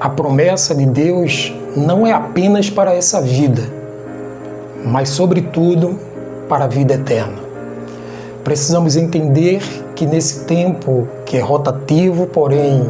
a promessa de Deus não é apenas para essa vida, mas, sobretudo, para a vida eterna. Precisamos entender que nesse tempo que é rotativo, porém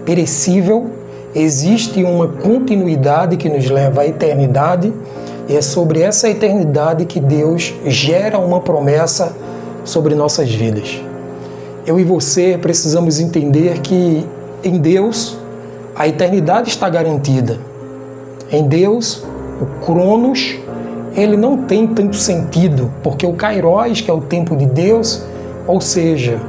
perecível, existe uma continuidade que nos leva à eternidade, e é sobre essa eternidade que Deus gera uma promessa sobre nossas vidas. Eu e você precisamos entender que em Deus a eternidade está garantida. Em Deus, o Cronos, ele não tem tanto sentido, porque o Kairos, que é o tempo de Deus, ou seja,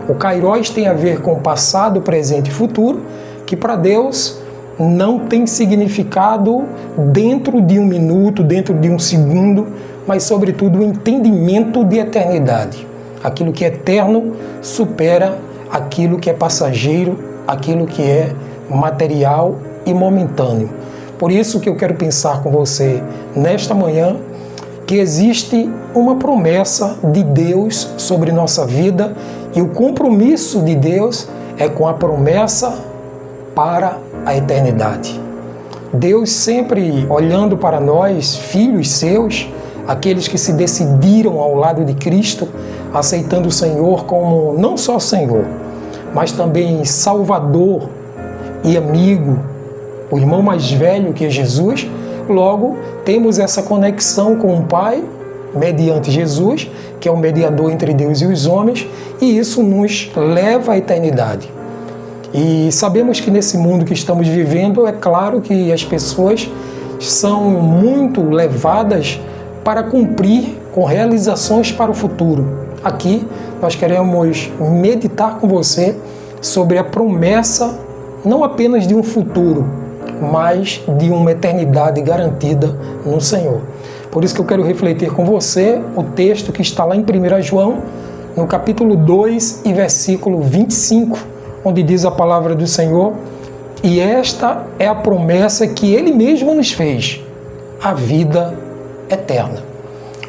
o Kairos tem a ver com passado, presente e futuro, que para Deus não tem significado dentro de um minuto, dentro de um segundo, mas sobretudo o entendimento de eternidade. Aquilo que é eterno supera aquilo que é passageiro, aquilo que é material e momentâneo. Por isso que eu quero pensar com você nesta manhã que existe uma promessa de Deus sobre nossa vida, e o compromisso de Deus é com a promessa para a eternidade. Deus sempre olhando para nós, filhos seus, aqueles que se decidiram ao lado de Cristo, aceitando o Senhor como não só Senhor, mas também Salvador e amigo, o irmão mais velho que é Jesus. Logo, temos essa conexão com o Pai, mediante Jesus, que é o mediador entre Deus e os homens, e isso nos leva à eternidade. E sabemos que nesse mundo que estamos vivendo, é claro que as pessoas são muito levadas para cumprir com realizações para o futuro. Aqui nós queremos meditar com você sobre a promessa não apenas de um futuro, mas de uma eternidade garantida no Senhor. Por isso que eu quero refletir com você o texto que está lá em 1 João, no capítulo 2 e versículo 25, onde diz a palavra do Senhor: e esta é a promessa que Ele mesmo nos fez, a vida eterna.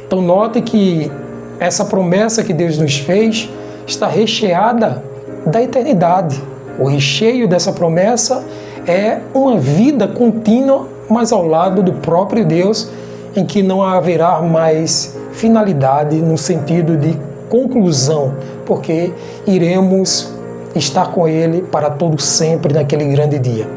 Então note que essa promessa que Deus nos fez está recheada da eternidade. O recheio dessa promessa é uma vida contínua, mas ao lado do próprio Deus, em que não haverá mais finalidade no sentido de conclusão, porque iremos estar com Ele para todo sempre naquele grande dia.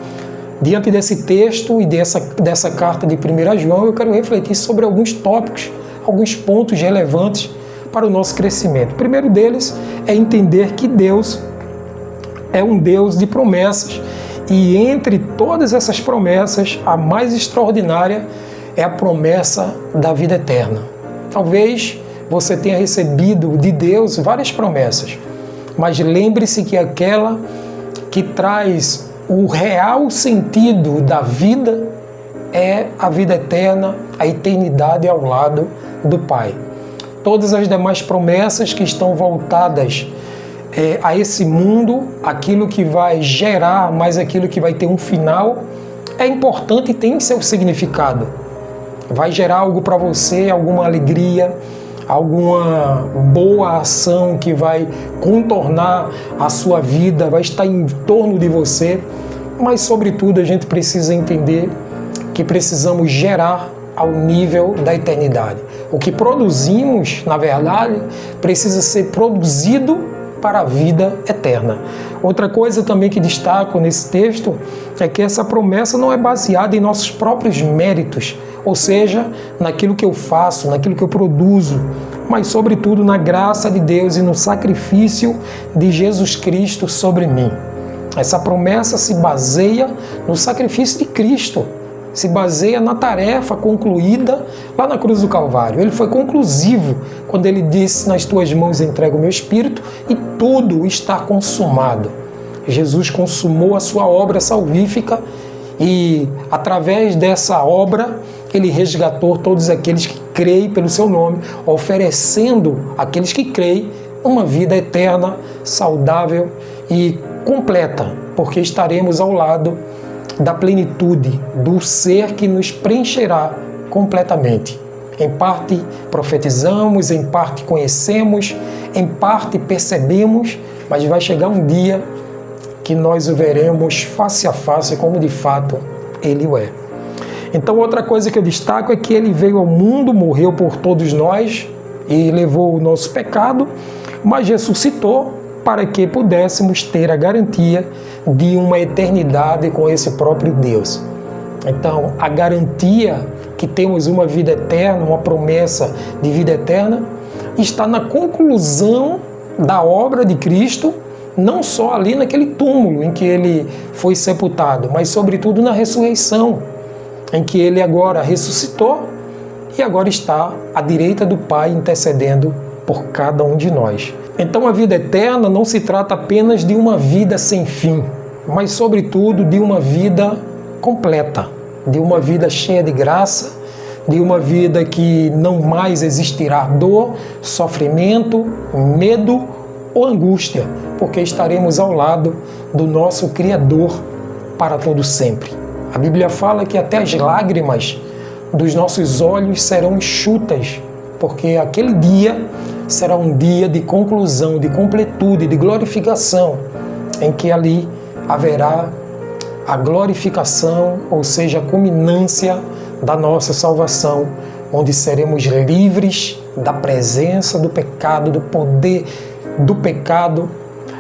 Diante desse texto e dessa carta de 1 João, eu quero refletir sobre alguns tópicos, alguns pontos relevantes para o nosso crescimento. O primeiro deles é entender que Deus é um Deus de promessas, e entre todas essas promessas, a mais extraordinária é a promessa da vida eterna. Talvez você tenha recebido de Deus várias promessas, mas lembre-se que aquela que traz o real sentido da vida é a vida eterna, a eternidade ao lado do Pai. Todas as demais promessas que estão voltadas a esse mundo, aquilo que vai gerar, mas aquilo que vai ter um final, é importante e tem seu significado. Vai gerar algo para você, alguma alegria, alguma boa ação que vai contornar a sua vida, vai estar em torno de você, mas sobretudo a gente precisa entender que precisamos gerar ao nível da eternidade. O que produzimos, na verdade, precisa ser produzido para a vida eterna. Outra coisa também que destaco nesse texto é que essa promessa não é baseada em nossos próprios méritos, ou seja, naquilo que eu faço, naquilo que eu produzo, mas sobretudo na graça de Deus e no sacrifício de Jesus Cristo sobre mim. Essa promessa se baseia no sacrifício de Cristo, se baseia na tarefa concluída lá na cruz do Calvário. Ele foi conclusivo quando ele disse: nas tuas mãos entrego o meu espírito e tudo está consumado. Jesus consumou a sua obra salvífica e, através dessa obra, ele resgatou todos aqueles que creem pelo seu nome, oferecendo àqueles que creem uma vida eterna, saudável e completa, porque estaremos ao lado da plenitude do ser que nos preencherá completamente. Em parte profetizamos, em parte conhecemos, em parte percebemos, mas vai chegar um dia que nós o veremos face a face como de fato ele o é. Então outra coisa que eu destaco é que ele veio ao mundo, morreu por todos nós e levou o nosso pecado, mas ressuscitou para que pudéssemos ter a garantia de uma eternidade com esse próprio Deus. Então, a garantia que temos uma vida eterna, uma promessa de vida eterna, está na conclusão da obra de Cristo, não só ali naquele túmulo em que ele foi sepultado, mas sobretudo na ressurreição, em que ele agora ressuscitou e agora está à direita do Pai intercedendo por cada um de nós. Então a vida eterna não se trata apenas de uma vida sem fim, mas sobretudo de uma vida completa, de uma vida cheia de graça, de uma vida que não mais existirá dor, sofrimento, medo ou angústia, porque estaremos ao lado do nosso Criador para todo sempre. A Bíblia fala que até as lágrimas dos nossos olhos serão enxutas, porque aquele dia será um dia de conclusão, de completude, de glorificação, em que ali haverá a glorificação, ou seja, a culminância da nossa salvação, onde seremos livres da presença do pecado, do poder do pecado,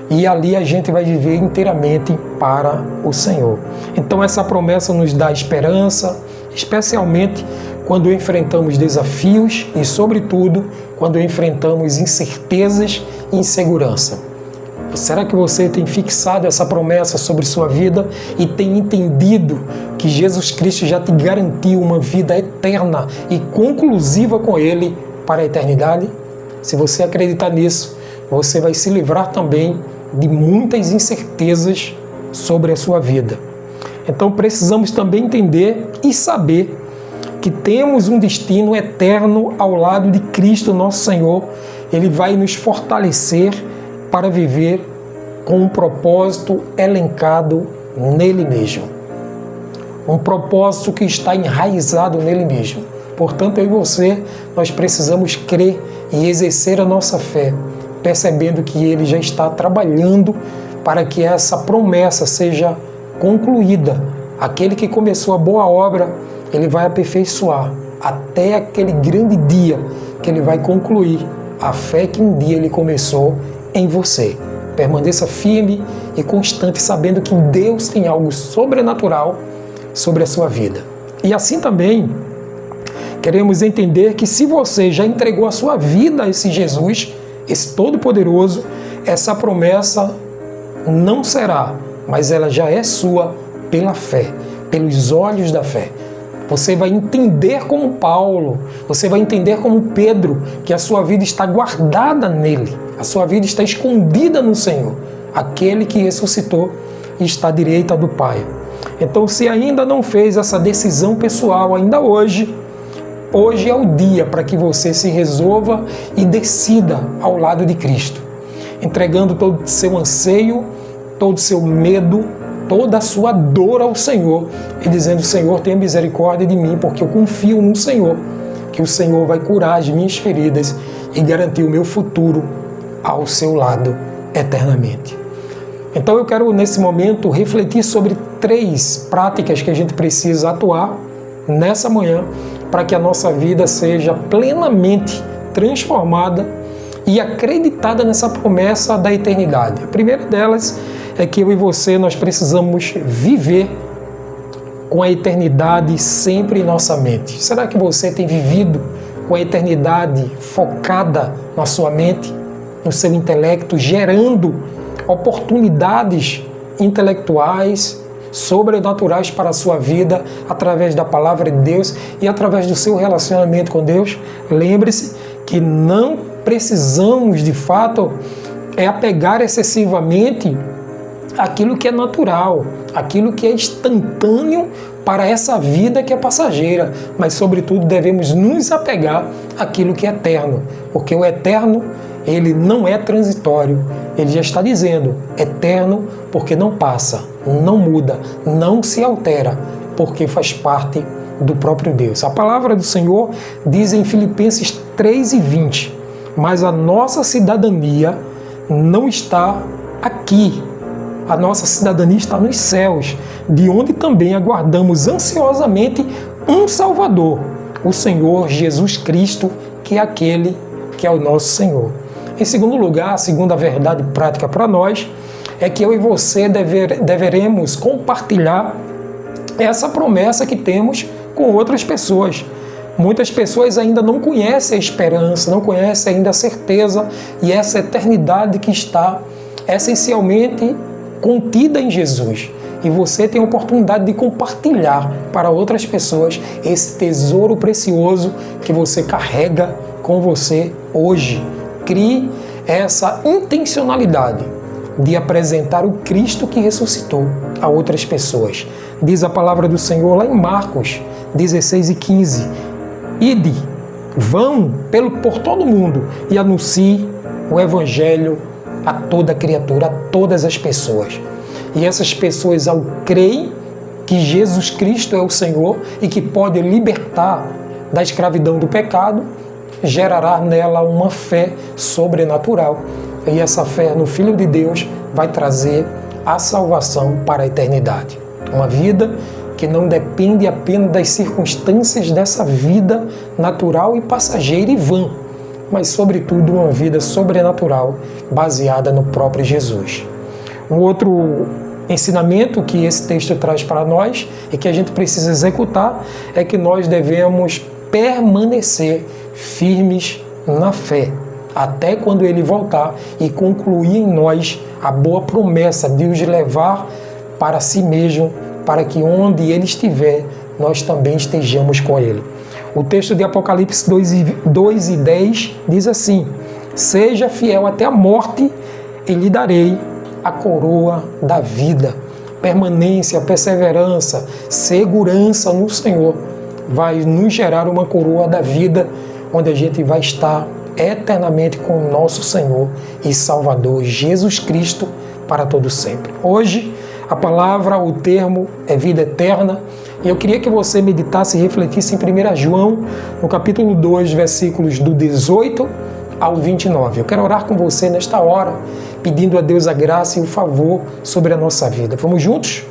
e ali a gente vai viver inteiramente para o Senhor. Então essa promessa nos dá esperança, especialmente quando enfrentamos desafios e, sobretudo, quando enfrentamos incertezas e insegurança. Será que você tem fixado essa promessa sobre sua vida e tem entendido que Jesus Cristo já te garantiu uma vida eterna e conclusiva com Ele para a eternidade? Se você acreditar nisso, você vai se livrar também de muitas incertezas sobre a sua vida. Então precisamos também entender e saber que temos um destino eterno ao lado de Cristo, nosso Senhor. Ele vai nos fortalecer para viver com um propósito elencado nele mesmo. Um propósito que está enraizado nele mesmo. Portanto, eu e você, nós precisamos crer e exercer a nossa fé, percebendo que Ele já está trabalhando para que essa promessa seja concluída. Aquele que começou a boa obra, Ele vai aperfeiçoar até aquele grande dia que Ele vai concluir a fé que um dia Ele começou em você. Permaneça firme e constante, sabendo que Deus tem algo sobrenatural sobre a sua vida. E assim também queremos entender que se você já entregou a sua vida a esse Jesus, esse Todo-Poderoso, essa promessa não será, mas ela já é sua pela fé, pelos olhos da fé. Você vai entender como Paulo, você vai entender como Pedro, que a sua vida está guardada nele, a sua vida está escondida no Senhor, aquele que ressuscitou e está à direita do Pai. Então, se ainda não fez essa decisão pessoal, ainda hoje é o dia para que você se resolva e decida ao lado de Cristo, entregando todo o seu anseio, todo o seu medo, toda a sua dor ao Senhor e dizendo: Senhor, tenha misericórdia de mim, porque eu confio no Senhor, que o Senhor vai curar as minhas feridas e garantir o meu futuro ao seu lado eternamente. Então eu quero nesse momento refletir sobre 3 práticas que a gente precisa atuar nessa manhã para que a nossa vida seja plenamente transformada e acreditada nessa promessa da eternidade. A primeira delas é que eu e você, nós precisamos viver com a eternidade sempre em nossa mente. Será que você tem vivido com a eternidade focada na sua mente, no seu intelecto, gerando oportunidades intelectuais, sobrenaturais para a sua vida, através da palavra de Deus e através do seu relacionamento com Deus? Lembre-se que não precisamos, de fato, apegar excessivamente aquilo que é natural, aquilo que é instantâneo para essa vida que é passageira, mas, sobretudo, devemos nos apegar àquilo que é eterno, porque o eterno, ele não é transitório, ele já está dizendo, eterno porque não passa, não muda, não se altera, porque faz parte do próprio Deus. A palavra do Senhor diz em Filipenses 3:20, mas a nossa cidadania não está aqui, A nossa cidadania está nos céus, de onde também aguardamos ansiosamente um Salvador, o Senhor Jesus Cristo, que é aquele que é o nosso Senhor. Em segundo lugar, a segunda verdade prática para nós é que eu e você deveremos compartilhar essa promessa que temos com outras pessoas. Muitas pessoas ainda não conhecem a esperança, não conhecem ainda a certeza e essa eternidade que está essencialmente contida em Jesus. E você tem a oportunidade de compartilhar para outras pessoas esse tesouro precioso que você carrega com você hoje. Crie essa intencionalidade de apresentar o Cristo que ressuscitou a outras pessoas. Diz a palavra do Senhor lá em Marcos 16:15. Ide, vão por todo o mundo e anuncie o Evangelho a toda criatura, a todas as pessoas. E essas pessoas, ao crerem que Jesus Cristo é o Senhor e que pode libertar da escravidão do pecado, gerará nela uma fé sobrenatural. E essa fé no Filho de Deus vai trazer a salvação para a eternidade. Uma vida que não depende apenas das circunstâncias dessa vida natural e passageira e vã, mas, sobretudo, uma vida sobrenatural baseada no próprio Jesus. Um outro ensinamento que esse texto traz para nós e que a gente precisa executar é que nós devemos permanecer firmes na fé, até quando ele voltar e concluir em nós a boa promessa de os levar para si mesmo, para que onde ele estiver, nós também estejamos com ele. O texto de Apocalipse 2:10 diz assim: seja fiel até a morte e lhe darei a coroa da vida. Permanência, perseverança, segurança no Senhor vai nos gerar uma coroa da vida, onde a gente vai estar eternamente com o nosso Senhor e Salvador Jesus Cristo para todo sempre. Hoje, a palavra, o termo é vida eterna, e eu queria que você meditasse e refletisse em 1 João, no capítulo 2, versículos do 18 ao 29. Eu quero orar com você nesta hora, pedindo a Deus a graça e o favor sobre a nossa vida. Vamos juntos?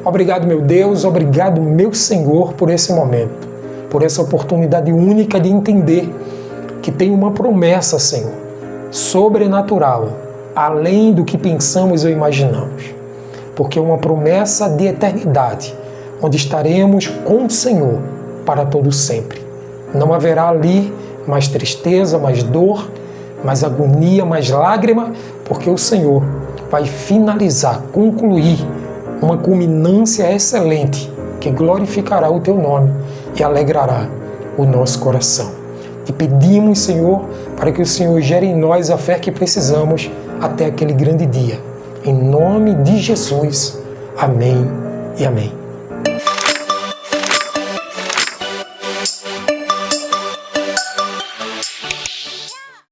Obrigado, meu Deus, obrigado, meu Senhor, por esse momento, por essa oportunidade única de entender que tem uma promessa, Senhor, sobrenatural, além do que pensamos ou imaginamos, porque é uma promessa de eternidade, onde estaremos com o Senhor para todo sempre. Não haverá ali mais tristeza, mais dor, mais agonia, mais lágrima, porque o Senhor vai finalizar, concluir uma culminância excelente que glorificará o Teu nome e alegrará o nosso coração. Te pedimos, Senhor, para que o Senhor gere em nós a fé que precisamos até aquele grande dia. Em nome de Jesus. Amém e amém.